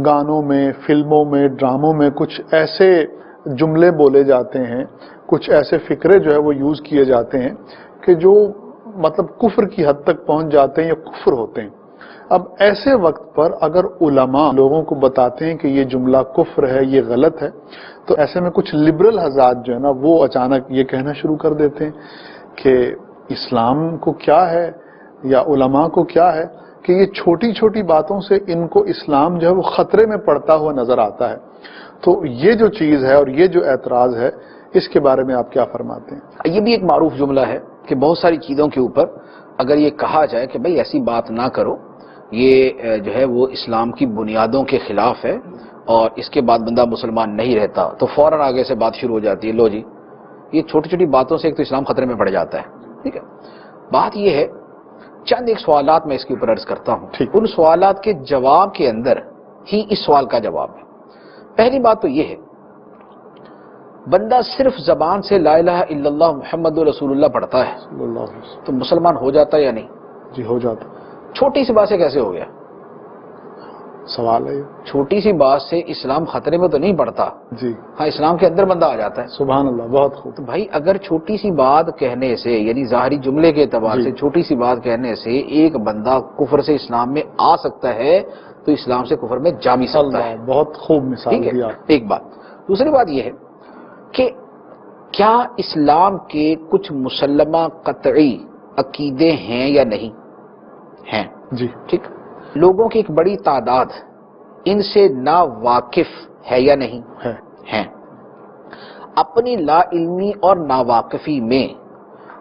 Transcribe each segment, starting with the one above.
گانوں میں، فلموں میں، ڈراموں میں کچھ ایسے جملے بولے جاتے ہیں، کچھ ایسے فکرے جو ہے وہ یوز کیے جاتے ہیں کہ جو مطلب کفر کی حد تک پہنچ جاتے ہیں یا کفر ہوتے ہیں۔ اب ایسے وقت پر اگر علماء لوگوں کو بتاتے ہیں کہ یہ جملہ کفر ہے، یہ غلط ہے، تو ایسے میں کچھ لبرل حضرات جو ہے نا وہ اچانک یہ کہنا شروع کر دیتے ہیں کہ اسلام کو کیا ہے یا علماء کو کیا ہے کہ یہ چھوٹی چھوٹی باتوں سے ان کو اسلام جو ہے وہ خطرے میں پڑتا ہوا نظر آتا ہے۔ تو یہ جو چیز ہے اور یہ جو اعتراض ہے، اس کے بارے میں آپ کیا فرماتے ہیں؟ یہ بھی ایک معروف جملہ ہے کہ بہت ساری چیزوں کے اوپر اگر یہ کہا جائے کہ بھئی ایسی بات نہ کرو، یہ جو ہے وہ اسلام کی بنیادوں کے خلاف ہے اور اس کے بعد بندہ مسلمان نہیں رہتا، تو فوراً آگے سے بات شروع ہو جاتی ہے، لو جی یہ چھوٹی چھوٹی باتوں سے ایک تو اسلام خطرے میں پڑ جاتا ہے۔ ٹھیک ہے، بات یہ ہے، چند ایک سوالات میں اس کے اوپر عرض کرتا ہوں، ان سوالات کے جواب کے اندر ہی اس سوال کا جواب ہے۔ پہلی بات تو یہ ہے، بندہ صرف زبان سے لا الہ الا اللہ محمد رسول اللہ پڑھتا ہے صلی اللہ علیہ وسلم، تو مسلمان ہو جاتا ہے یا نہیں؟ جی ہو جاتا۔ چھوٹی سی بات سے کیسے ہو گیا؟ سوال ہے یہ۔ چھوٹی سی بات سے اسلام خطرے میں تو نہیں پڑتا، جی ہاں اسلام کے اندر بندہ آ جاتا ہے۔ سبحان اللہ، بہت خوب۔ تو بھائی اگر چھوٹی سی بات کہنے سے، یعنی ظاہری جملے کے اعتبار سے چھوٹی سی بات کہنے سے ایک بندہ کفر سے اسلام میں آ سکتا ہے تو اسلام سے کفر میں جا بھی سکتا ہے۔ بہت خوب مثال ٹھیک دی ہے، آپ۔ ایک بات۔ دوسری بات یہ ہے کہ کیا اسلام کے کچھ مسلمہ قطعی عقیدے ہیں یا نہیں ہیں؟ جی ٹھیک، لوگوں کی ایک بڑی تعداد ان سے نا واقف ہے یا نہیں ہیں؟ اپنی لا علمی اور ناواقفی میں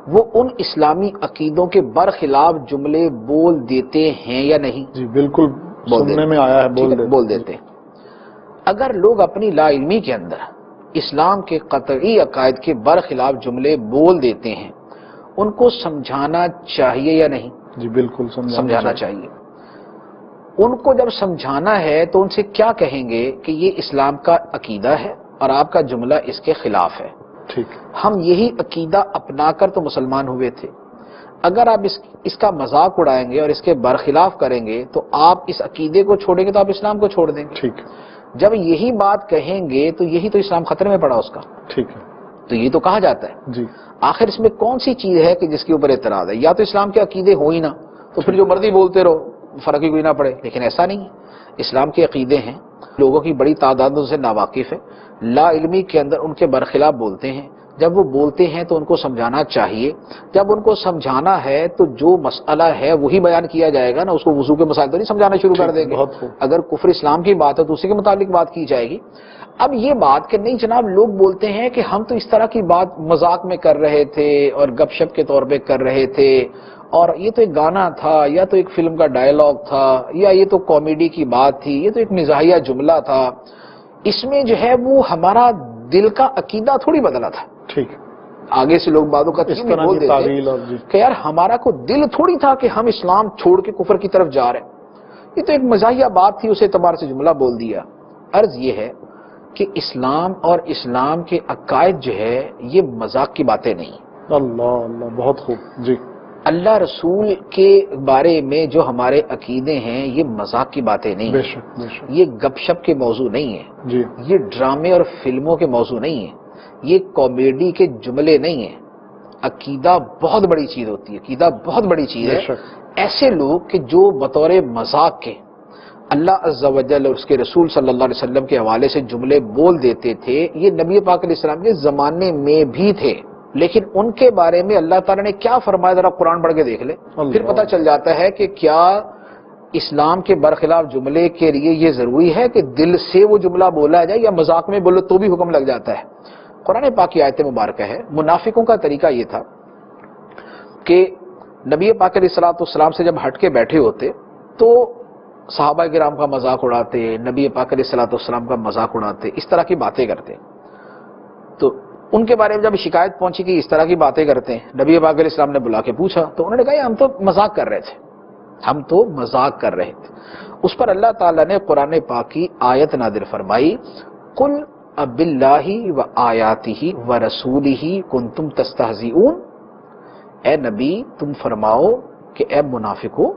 وہ ان اسلامی عقیدوں کے برخلاف جملے بول دیتے ہیں یا نہیں؟ جی بالکل، سننے میں آیا ہے، بول دیتے ہیں۔ اگر لوگ اپنی لا علمی کے اندر اسلام کے قطعی عقائد کے برخلاف جملے بول دیتے ہیں، ان کو سمجھانا چاہیے یا نہیں؟ جی بالکل سمجھانا چاہیے۔ ان کو جب سمجھانا ہے تو ان سے کیا کہیں گے کہ یہ اسلام کا عقیدہ ہے اور آپ کا جملہ اس کے خلاف ہے۔ ٹھیک، ہم یہی عقیدہ اپنا کر تو مسلمان ہوئے تھے، اگر آپ اس کا مذاق اڑائیں گے اور اس کے برخلاف کریں گے تو آپ اس عقیدے کو چھوڑیں گے تو آپ اسلام کو چھوڑ دیں گے۔ ٹھیک، جب یہی بات کہیں گے تو یہی تو اسلام خطرے میں پڑا اس کا۔ ٹھیک ہے، تو یہ تو کہا جاتا ہے۔ جی آخر اس میں کون سی چیز ہے کہ جس کے اوپر اعتراض ہے؟ یا تو اسلام کے عقیدے ہو ہی نہ، تو پھر جو مرضی بولتے رہو، فرق ہی کوئی نہ پڑے۔ لیکن ایسا نہیں ہے، اسلام کے عقیدے ہیں، لوگوں کی بڑی تعداد ان سے ناواقف ہے، لا علمی کے اندر ان کے برخلاف بولتے ہیں۔ جب وہ بولتے ہیں تو ان کو سمجھانا چاہیے، جب ان کو سمجھانا ہے تو جو مسئلہ ہے وہی بیان کیا جائے گا نا، اس کو وضو کے مسائل تو نہیں سمجھانا شروع کر دیں گے۔ اگر کفر اسلام کی بات ہے تو اسی کے متعلق بات کی جائے گی۔ اب یہ بات کہ نہیں جناب، لوگ بولتے ہیں کہ ہم تو اس طرح کی بات مذاق میں کر رہے تھے اور گپ شپ کے طور پہ کر رہے تھے، اور یہ تو ایک گانا تھا یا تو ایک فلم کا ڈائلاگ تھا یا یہ تو کامیڈی کی بات تھی، یہ تو ایک مزاحیہ جملہ تھا، اس میں جو ہے وہ ہمارا دل کا عقیدہ تھوڑی بدلا تھا۔ ٹھیک، آگے سے لوگ بعضوں کا اس طرح بول کی دیتے تعویل اور جی کہ یار ہمارا کو دل تھوڑی تھا کہ ہم اسلام چھوڑ کے کفر کی طرف جا رہے ہیں، یہ تو ایک مزاحیہ بات تھی، اس اعتبار سے جملہ بول دیا۔ عرض یہ ہے کہ اسلام اور اسلام کے عقائد جو ہے یہ مذاق کی باتیں نہیں۔ اللہ اللہ، بہت خوب، جی اللہ رسول کے بارے میں جو ہمارے عقیدے ہیں یہ مذاق کی باتیں نہیں بے ہیں، شک بے شک، یہ گپ شپ کے موضوع نہیں ہیں، جی یہ ڈرامے اور فلموں کے موضوع نہیں ہیں، یہ کامیڈی کے جملے نہیں ہیں۔ عقیدہ بہت بڑی چیز ہوتی ہے، عقیدہ بہت بڑی چیز بے ہے۔ شک، ایسے لوگ کہ جو بطور مذاق کے اللہ عز و جل اور اس کے رسول صلی اللہ علیہ وسلم کے حوالے سے جملے بول دیتے تھے، یہ نبی پاک علیہ السلام کے زمانے میں بھی تھے، لیکن ان کے بارے میں اللہ تعالیٰ نے کیا فرمایا، ذرا قرآن پڑھ کے دیکھ لے، پھر پتہ چل جاتا ہے کہ کیا اسلام کے برخلاف جملے کے لیے یہ ضروری ہے کہ دل سے وہ جملہ بولا جائے یا مذاق میں بولو تو بھی حکم لگ جاتا ہے۔ قرآن پاک کی آیت مبارکہ ہے، منافقوں کا طریقہ یہ تھا کہ نبی پاک علیہ السلام سے جب ہٹ کے بیٹھے ہوتے تو صحابہ کرام کا مذاق اڑاتے، نبی پاک علیہ السلام کا مذاق اڑاتے، اس طرح کی باتیں کرتے۔ تو ان کے بارے میں جب شکایت پہنچی کہ اس طرح کی باتیں کرتے ہیں، نبی پاک علیہ السلام نے بلا کے پوچھا تو انہوں نے کہا ہم تو مذاق کر رہے تھے، ہم تو مذاق کر رہے تھے۔ اس پر اللہ تعالیٰ نے قرآن پاک کی آیت نازل فرمائی، قل اب اللہ و آیاتہ و رسولہ کنتم تستہزئون، اے نبی تم فرماؤ کہ اے منافقو،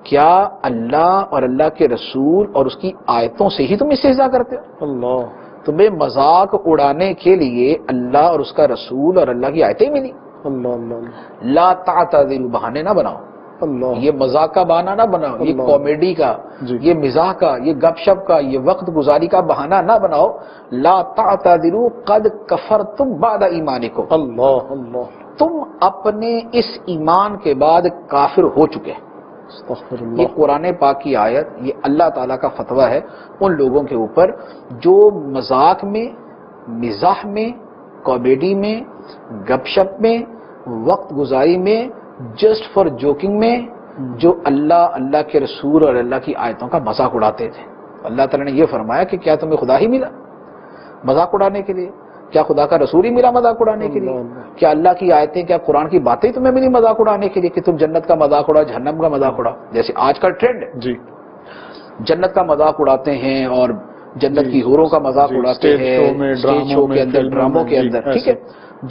کیا اللہ اور اللہ کے رسول اور اس کی آیتوں سے ہی تم استہزاء کرتے ہو؟ اللہ تمہیں مذاق اڑانے کے لیے اللہ اور اس کا رسول اور اللہ کی آیتیں ملی. اللہ اللہ لا تعتذروا، بہانے نہ بناؤ. اللہ یہ مذاق کا بہانہ نہ بناؤ، یہ اللہ. کامیڈی کا، جی. یہ مزاح کا، یہ گپ شپ کا، یہ وقت گزاری کا بہانہ نہ بناؤ. لا تعتذروا قد کفرتم بعد ایمانکم، اللہ اللہ تم اپنے اس ایمان کے بعد کافر ہو چکے. استغفر یہ اللہ. قرآن پاک کی آیت، یہ اللہ تعالیٰ کا فتویٰ ہے ان لوگوں کے اوپر جو مذاق میں، مزاح میں، کامیڈی میں، گپ شپ میں، وقت گزاری میں، جسٹ فار جوکنگ میں جو اللہ کے رسول اور اللہ کی آیتوں کا مذاق اڑاتے تھے. اللہ تعالیٰ نے یہ فرمایا کہ کیا تمہیں خدا ہی ملا مذاق اڑانے کے لیے؟ کیا خدا کا رسول ہی ملا مذاق اڑانے کے لیے؟ کیا اللہ کی آیتیں، کیا قرآن کی باتیں تمہیں ملی مذاق اڑانے کے لیے کہ تم جنت کا مذاق اڑاؤ، جہنم کا مذاق اڑاؤ؟ جیسے آج کا ٹرینڈ ہے، جی جنت کا مذاق اڑاتے ہیں اور جنت کی حوروں کا مذاق جی، اڑاتے اسٹیج ہیں، شو میں، اسٹیج ڈراموں شو میں، کے اندر، فلموں ڈراموں میں، کے جی، اندر، ایسے. ٹھیک ہے.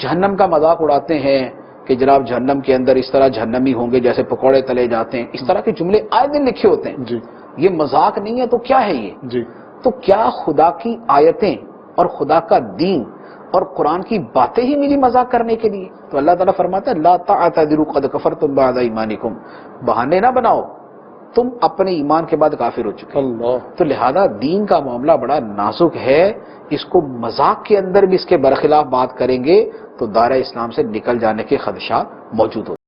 جہنم کا مذاق اڑاتے ہیں کہ جناب جہنم کے اندر اس طرح جہنمی ہوں گے جیسے پکوڑے تلے جاتے ہیں. اس طرح کے جملے آئے دن لکھے ہوتے ہیں. جی یہ مذاق نہیں ہے تو کیا ہے یہ؟ جی تو کیا خدا کی آیتیں اور خدا کا دین اور قرآن کی باتیں ہی ملی مذاق کرنے کے لیے؟ تو اللہ تعالیٰ فرماتا ہے لا تعتذروا قد کفرتم بعد ایمانکم، بہانے نہ بناؤ، تم اپنے ایمان کے بعد کافر ہو چکے. اللہ. تو لہذا دین کا معاملہ بڑا نازک ہے، اس کو مذاق کے اندر بھی اس کے برخلاف بات کریں گے تو دائرہ اسلام سے نکل جانے کے خدشات موجود ہوتے ہیں.